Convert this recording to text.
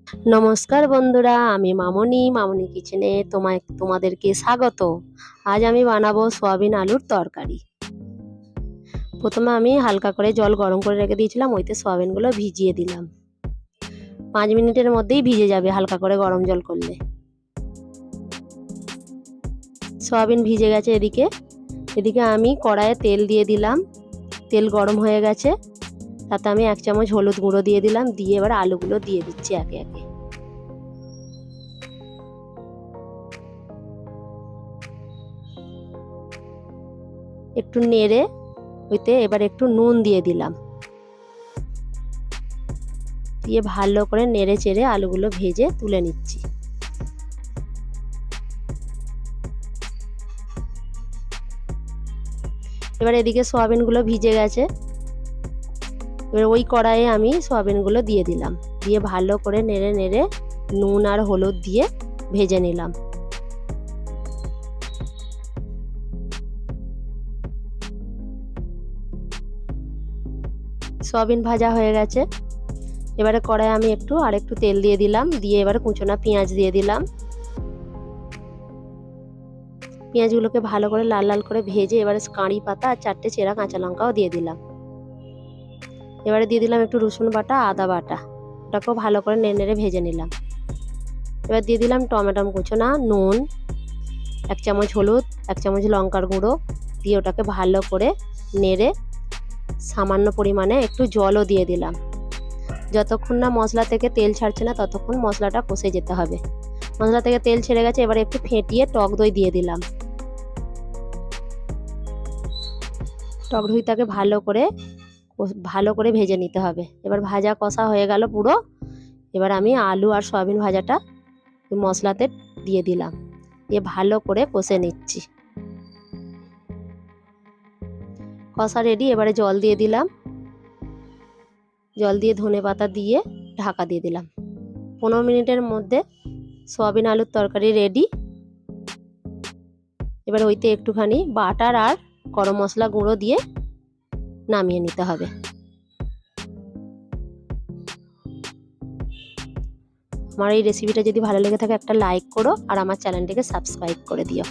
নমস্কার বন্ধুরা, আমি মামনি কিচেনে তোমাদেরকে স্বাগত। আজ আমি বানাবো সয়াবিন আলুর তরকারি। প্রথমে আমি হালকা করে জল গরম করে রেখে দিয়েছিলাম, ওইতে সয়াবিনগুলো ভিজিয়ে দিলাম। 5 মিনিটের মধ্যেই ভিজে যাবে হালকা করে গরম জল করলে। সয়াবিন ভিজে গেছে। এদিকে আমি কড়াইয়ে তেল দিয়ে দিলাম। তেল গরম হয়ে গেছে, তাতে আমি 1 চামচ হলুদ গুঁড়ো দিয়ে দিলাম। দিয়ে এবার আলুগুলো দিয়ে দিচ্ছি একে একে। একটু নেড়ে ওইতে এবার একটু নুন দিয়ে দিলাম। দিয়ে ভালো করে নেড়ে চেড়ে আলুগুলো ভেজে তুলে নিচ্ছি। এবার এদিকে সয়াবিনগুলো ভিজে গেছে। এবার ওই কড়াইয়ে আমি সয়াবিনগুলো দিয়ে দিলাম। দিয়ে ভালো করে নেড়ে নেড়ে নুন আর হলুদ দিয়ে ভেজে নিলাম। সয়াবিন ভাজা হয়ে গেছে। এবারে কড়াইয়ে আমি আরেকটু তেল দিয়ে দিলাম। দিয়ে এবারে কুচনো পেঁয়াজ দিয়ে দিলাম। পেঁয়াজগুলোকে ভালো করে লাল লাল করে ভেজে এবারে কারি পাতা আর 4টে চেরা কাঁচা লঙ্কাও দিয়ে দিলাম। এবারে দিয়ে দিলাম একটু রসুন বাটা, আদা বাটা। ওটাকেও ভালো করে নেড়ে নেড়ে ভেজে নিলাম। এবার দিয়ে দিলাম টমেটো কুচনা, নুন, 1 চামচ হলুদ, 1 চামচ লঙ্কার গুঁড়ো দিয়ে ওটাকে ভালো করে নেড়ে সামান্য পরিমাণে একটু জলও দিয়ে দিলাম। যতক্ষণ না মশলা থেকে তেল ছাড়ছে না ততক্ষণ মশলাটা কষে যেতে হবে। মশলা থেকে তেল ছেড়ে গেছে, এবার একটু ফেটিয়ে টক দই দিয়ে দিলাম। টক দইটাকে ভালো করে ভেজে নিতে হবে। এবার ভাজা কষা হয়ে গেল পুরো। এবার আমি আলু আর সয়াবিন ভাজাটা মশলাতে দিয়ে দিলাম। দিয়ে ভালো করে কষে নিচ্ছি। কষা রেডি। এবারে জল দিয়ে দিলাম। জল দিয়ে ধনে পাতা দিয়ে ঢাকা দিয়ে দিলাম। 15 মিনিটের মধ্যে সয়াবিন আলুর তরকারি রেডি। এবার ওইতে একটুখানি বাটার আর গরম মশলা গুঁড়ো দিয়ে নামিয়ে নিতে হবে। আমার এই রেসিপিটা যদি ভালো লেগে থাকে একটা লাইক করো আর আমার চ্যানেলটিকে সাবস্ক্রাইব করে দিও।